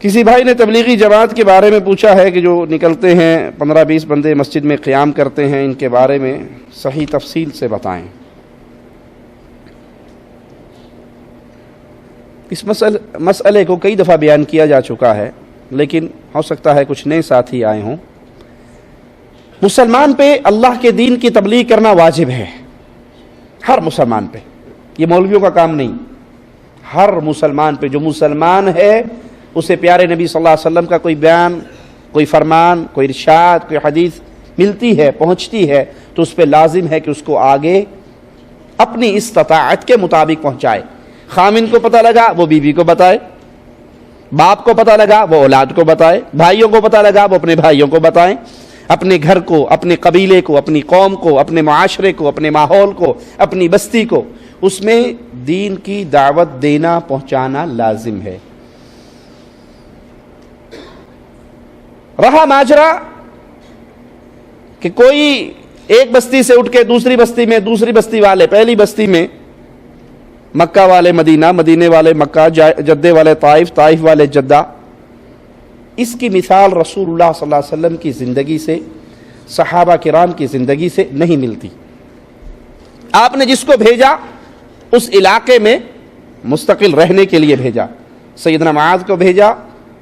کسی بھائی نے تبلیغی جماعت کے بارے میں پوچھا ہے کہ جو نکلتے ہیں 15-20 بندے مسجد میں قیام کرتے ہیں، ان کے بارے میں صحیح تفصیل سے بتائیں۔ اس مسئلے کو کئی دفعہ بیان کیا جا چکا ہے، لیکن ہو سکتا ہے کچھ نئے ساتھی آئے ہوں۔ مسلمان پہ اللہ کے دین کی تبلیغ کرنا واجب ہے، ہر مسلمان پہ، یہ مولویوں کا کام نہیں، ہر مسلمان پہ۔ جو مسلمان ہے اسے پیارے نبی صلی اللہ علیہ وسلم کا کوئی بیان، کوئی فرمان، کوئی ارشاد، کوئی حدیث ملتی ہے، پہنچتی ہے، تو اس پہ لازم ہے کہ اس کو آگے اپنی استطاعت کے مطابق پہنچائے۔ خامن کو پتہ لگا وہ بیوی کو بتائے، باپ کو پتہ لگا وہ اولاد کو بتائے، بھائیوں کو پتہ لگا وہ اپنے بھائیوں کو بتائیں، اپنے گھر کو، اپنے قبیلے کو، اپنی قوم کو، اپنے معاشرے کو، اپنے ماحول کو، اپنی بستی کو، اس میں دین کی دعوت دینا، پہنچانا لازم ہے۔ رہا ماجرا کہ کوئی ایک بستی سے اٹھ کے دوسری بستی میں، دوسری بستی والے پہلی بستی میں، مکہ والے مدینہ، مدینے والے مکہ، جدے والے طائف، طائف والے جدہ، اس کی مثال رسول اللہ صلی اللہ علیہ وسلم کی زندگی سے، صحابہ کرام کی زندگی سے نہیں ملتی۔ آپ نے جس کو بھیجا اس علاقے میں مستقل رہنے کے لیے بھیجا۔ سیدنا معاذ کو بھیجا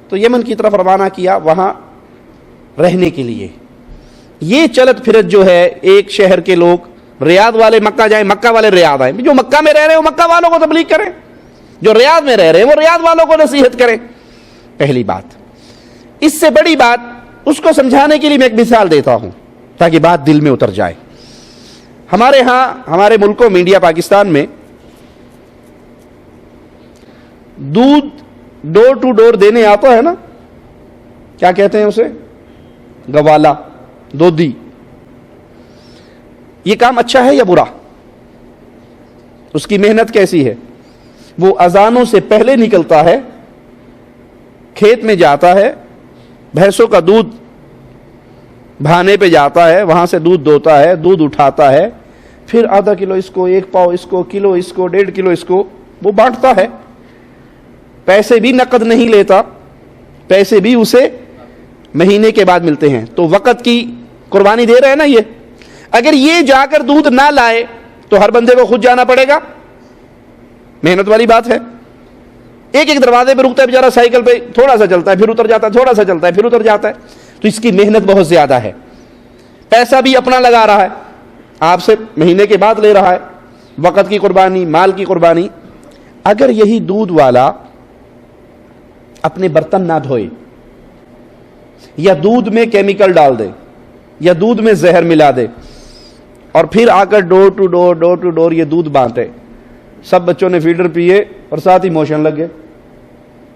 تو یمن کی طرف روانہ کیا، وہاں رہنے کے لیے۔ یہ چلت پھرت جو ہے، ایک شہر کے لوگ، ریاض والے مکہ جائیں، مکہ والے ریاض آئیں، جو مکہ میں رہ رہے ہیں وہ مکہ والوں کو تبلیغ کریں، جو ریاض میں رہ رہے ہیں وہ ریاض والوں کو نصیحت کریں۔ پہلی بات۔ اس سے بڑی بات اس کو سمجھانے کے لیے میں ایک مثال دیتا ہوں تاکہ بات دل میں اتر جائے۔ ہمارے ہاں، ہمارے ملکوں میں، انڈیا پاکستان میں، دودھ ڈور ٹو ڈور دینے آتا ہے نا، کیا کہتے ہیں اسے؟ گوالا، دودھی۔ یہ کام اچھا ہے یا برا؟ اس کی محنت کیسی ہے؟ وہ اذانوں سے پہلے نکلتا ہے، کھیت میں جاتا ہے، بھینسوں کا دودھ بھانے پہ جاتا ہے، وہاں سے دودھ دوتا ہے، دودھ اٹھاتا ہے، پھر آدھا کلو اس کو، ایک پاؤ اس کو، کلو اس کو، 1.5 کلو اس کو وہ بانٹتا ہے۔ پیسے بھی نقد نہیں لیتا، پیسے بھی اسے مہینے کے بعد ملتے ہیں۔ تو وقت کی قربانی دے رہے ہیں نا یہ۔ اگر یہ جا کر دودھ نہ لائے تو ہر بندے کو خود جانا پڑے گا، محنت والی بات ہے۔ ایک ایک دروازے پہ رکتا ہے بیچارہ، سائیکل پہ تھوڑا سا چلتا ہے، پھر اتر جاتا ہے، تھوڑا سا چلتا ہے، پھر اتر جاتا ہے۔ تو اس کی محنت بہت زیادہ ہے، پیسہ بھی اپنا لگا رہا ہے، آپ سے مہینے کے بعد لے رہا ہے، وقت کی قربانی، مال کی قربانی۔ اگر یہی دودھ والا اپنے برتن نہ دھوئے، یا دودھ میں کیمیکل ڈال دے، یا دودھ میں زہر ملا دے، اور پھر آ کر ڈور ٹو ڈور یہ دودھ بانٹے، سب بچوں نے فیڈر پیے اور ساتھ ہی موشن لگ گئے،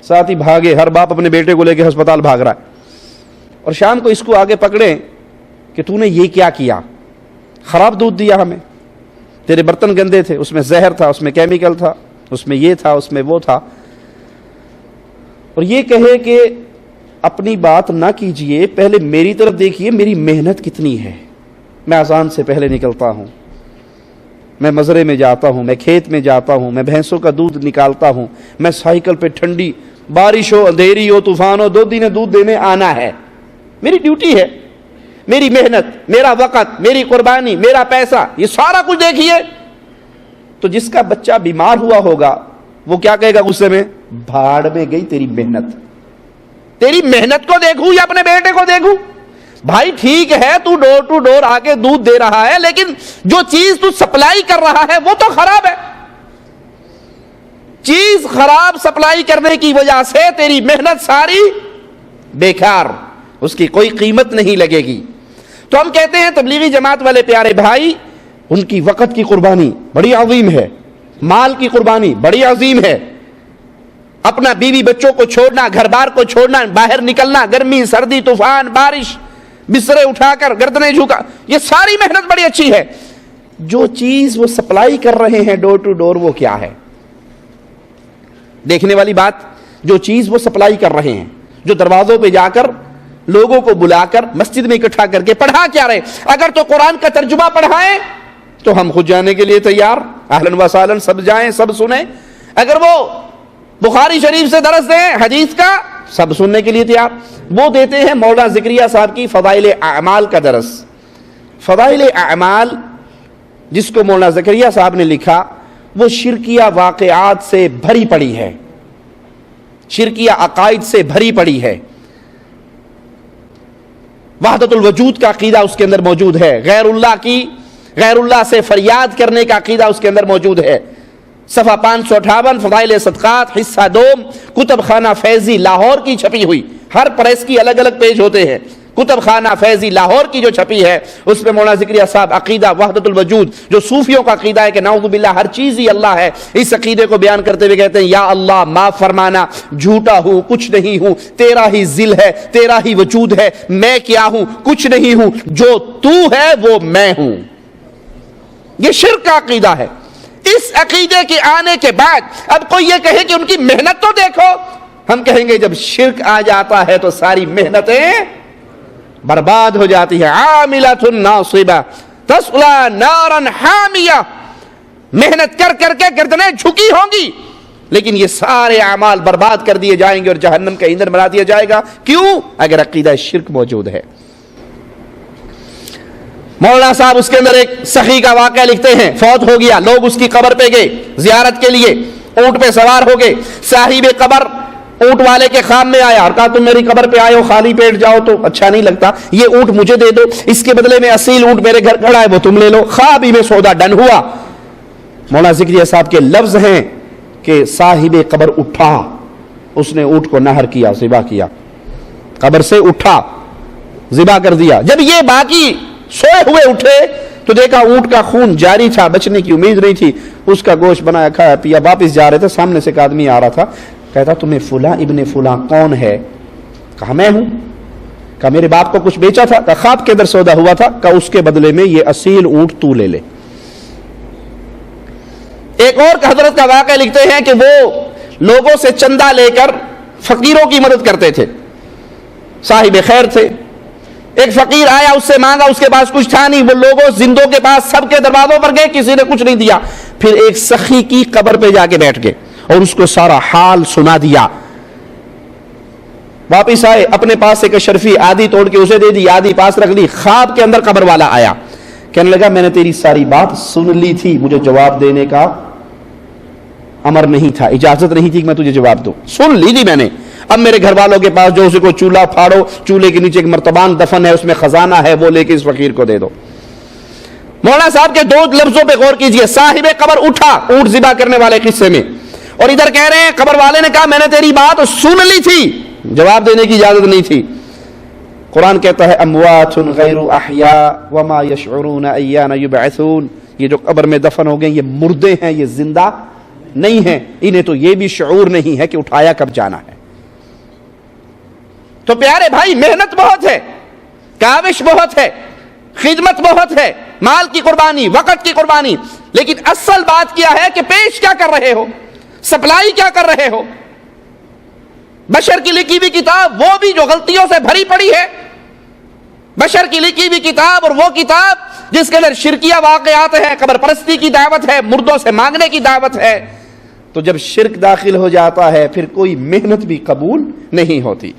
ساتھ ہی بھاگے، ہر باپ اپنے بیٹے کو لے کے ہسپتال بھاگ رہا ہے، اور شام کو اس کو آگے پکڑیں کہ تو نے یہ کیا کیا، خراب دودھ دیا ہمیں، تیرے برتن گندے تھے، اس میں زہر تھا، اس میں کیمیکل تھا، اس میں یہ تھا، اس میں وہ تھا۔ اور یہ کہے کہ اپنی بات نہ کیجئے، پہلے میری طرف دیکھیے، میری محنت کتنی ہے۔ میں اذان سے پہلے نکلتا ہوں، میں مزرے میں جاتا ہوں، میں کھیت میں جاتا ہوں، میں بھینسوں کا دودھ نکالتا ہوں، میں سائیکل پہ ٹھنڈی بارش ہو، اندھیری ہو، طوفان ہو، 2 دن دودھ دینے آنا ہے، میری ڈیوٹی ہے، میری محنت، میرا وقت، میری قربانی، میرا پیسہ، یہ سارا کچھ دیکھیے۔ تو جس کا بچہ بیمار ہوا ہوگا وہ کیا کہے گا غصے میں؟ بھاڑ میں گئی تیری محنت، تیری محنت کو دیکھوں یا اپنے بیٹے کو دیکھوں؟ بھائی ٹھیک ہے تو ڈور ٹو ڈور آ کے دودھ دے رہا ہے، لیکن جو چیز تو سپلائی کر رہا ہے وہ تو خراب ہے۔ چیز خراب سپلائی کرنے کی وجہ سے تیری محنت ساری بیکار، اس کی کوئی قیمت نہیں لگے گی۔ تو ہم کہتے ہیں تبلیغی جماعت والے پیارے بھائی، ان کی وقت کی قربانی بڑی عظیم ہے، مال کی قربانی بڑی عظیم ہے، اپنا بیوی بچوں کو چھوڑنا، گھر بار کو چھوڑنا، باہر نکلنا، گرمی سردی طوفان بارش، بسترے اٹھا کر گردنیں جھکا، یہ ساری محنت بڑی اچھی ہے۔ جو چیز وہ سپلائی کر رہے ہیں ڈور ٹو ڈور، وہ کیا ہے؟ دیکھنے والی بات، جو چیز وہ سپلائی کر رہے ہیں، جو دروازوں پہ جا کر لوگوں کو بلا کر مسجد میں اکٹھا کر کے پڑھا کیا رہے؟ اگر تو قرآن کا ترجمہ پڑھائیں تو ہم خود جانے کے لیے تیار، اہلاً و سہلاً، سب جائیں، سب سنیں۔ اگر وہ بخاری شریف سے درس دیں حدیث کا، سب سننے کے لیے تیار۔ وہ دیتے ہیں مولانا ذکریہ صاحب کی فضائل اعمال کا درس۔ فضائل اعمال جس کو مولانا ذکریہ صاحب نے لکھا، وہ شرکیہ واقعات سے بھری پڑی ہے، شرکیہ عقائد سے بھری پڑی ہے۔ وحدت الوجود کا عقیدہ اس کے اندر موجود ہے، غیر اللہ سے فریاد کرنے کا عقیدہ اس کے اندر موجود ہے۔ صفحہ 558 فضائل صدقات حصہ دوم، کتب خانہ فیضی لاہور کی چھپی ہوئی، ہر پریس کی الگ الگ پیج ہوتے ہیں، کتب خانہ فیضی لاہور کی جو چھپی ہے اس میں مولانا ذکریہ صاحب عقیدہ وحدت الوجود، جو صوفیوں کا عقیدہ ہے کہ نعوذ باللہ ہر چیز ہی اللہ ہے، اس عقیدے کو بیان کرتے ہوئے کہتے ہیں یا اللہ معاف فرمانا، جھوٹا ہوں، کچھ نہیں ہوں، تیرا ہی ذل ہے، تیرا ہی وجود ہے، میں کیا ہوں، کچھ نہیں ہوں، جو تو ہے وہ میں ہوں۔ یہ شرک کا عقیدہ ہے۔ اس عقیدے کے آنے کے بعد اب کوئی یہ کہے کہ ان کی محنت تو دیکھو، ہم کہیں گے جب شرک آ جاتا ہے تو ساری محنتیں برباد ہو جاتی ہے۔ عاملۃ ناصبہ تصلی نارا حامیہ، محنت کر کر کے گردنیں جھکی ہوں گی، لیکن یہ سارے اعمال برباد کر دیے جائیں گے اور جہنم کا ایندھن بنا دیا جائے گا۔ کیوں؟ اگر عقیدہ شرک موجود ہے۔ مولانا صاحب اس کے اندر ایک سخی کا واقعہ لکھتے ہیں، فوت ہو گیا، لوگ اس کی قبر پہ گئے زیارت کے لیے، اونٹ پہ سوار ہو گئے، صاحب قبر اونٹ والے کے خواب میں آیا اور کہا تم میری قبر پہ آئے ہو، خالی پیٹ جاؤ تو اچھا نہیں لگتا، یہ اونٹ مجھے دے دو، اس کے بدلے میں اصیل اونٹ میرے گھر کھڑا ہے وہ تم لے لو۔ خواب ہی میں سودا ڈن ہوا۔ مولانا ذکریہ صاحب کے لفظ ہیں کہ صاحب قبر اٹھا، اس نے اونٹ کو نہر کیا، ذبح کیا، قبر سے اٹھا، ذبح کر دیا۔ جب یہ باقی سوئے ہوئے اٹھے تو دیکھا اونٹ کا خون جاری تھا، بچنے کی امید نہیں تھی، اس کا گوشت بنایا کھایا پیا، واپس جا رہے تھے، سامنے سے ایک آدمی آ رہا تھا، کہتا تمہیں فلاں ابن فلاں کون ہے؟ کہا میں ہوں۔ کہا میرے باپ کو کچھ بیچا تھا؟ کہا خواب کے اندر سودا ہوا تھا، کہا اس کے بدلے میں یہ اصیل اونٹ تو لے لے۔ ایک اور حضرت کا واقعہ لکھتے ہیں کہ وہ لوگوں سے چندہ لے کر فقیروں کی مدد کرتے تھے، صاحب خیر تھے۔ ایک فقیر آیا، اس سے مانگا، اس کے پاس کچھ تھا نہیں، وہ لوگوں زندوں کے پاس سب کے دروازوں پر گئے، کسی نے کچھ نہیں دیا۔ پھر ایک سخی کی قبر پہ جا کے بیٹھ گئے اور اس کو سارا حال سنا دیا۔ واپس آئے، اپنے پاس ایک اشرفی آدھی توڑ کے اسے دے دی، آدھی پاس رکھ لی۔ خواب کے اندر قبر والا آیا، کہنے لگا میں نے تیری ساری بات سن لی تھی، مجھے جواب دینے کا امر نہیں تھا، اجازت نہیں تھی کہ میں تجھے جواب دوں، سن لی تھی میں نے۔ اب میرے گھر والوں کے پاس جو اسے کو چولہا پھاڑو، چولہے کے نیچے ایک مرتبان دفن ہے، اس میں خزانہ ہے، وہ لے کے اس فقیر کو دے دو۔ مولانا صاحب کے دو لفظوں پہ غور کیجئے، صاحب قبر اٹھا اونٹ ذبح کرنے والے قصے میں، اور ادھر کہہ رہے ہیں قبر والے نے کہا میں نے تیری بات سن لی تھی، جواب دینے کی اجازت نہیں تھی۔ قرآن کہتا ہے اموات غیر احیاء وما یشعرون ایان یبعثون، یہ جو قبر میں دفن ہو گئے یہ مردے ہیں، یہ زندہ نہیں ہیں، انہیں تو یہ بھی شعور نہیں ہے کہ اٹھایا کب جانا ہے۔ تو پیارے بھائی محنت بہت ہے، کاوش بہت ہے، خدمت بہت ہے، مال کی قربانی، وقت کی قربانی، لیکن اصل بات کیا ہے کہ پیش کیا کر رہے ہو، سپلائی کیا کر رہے ہو۔ بشر کی لکھی ہوئی کتاب وہ بھی جو غلطیوں سے بھری پڑی ہے، بشر کی لکھی ہوئی کتاب اور وہ کتاب جس کے اندر شرکیہ واقعات ہے، قبر پرستی کی دعوت ہے، مردوں سے مانگنے کی دعوت ہے، تو جب شرک داخل ہو جاتا ہے پھر کوئی محنت بھی قبول نہیں ہوتی۔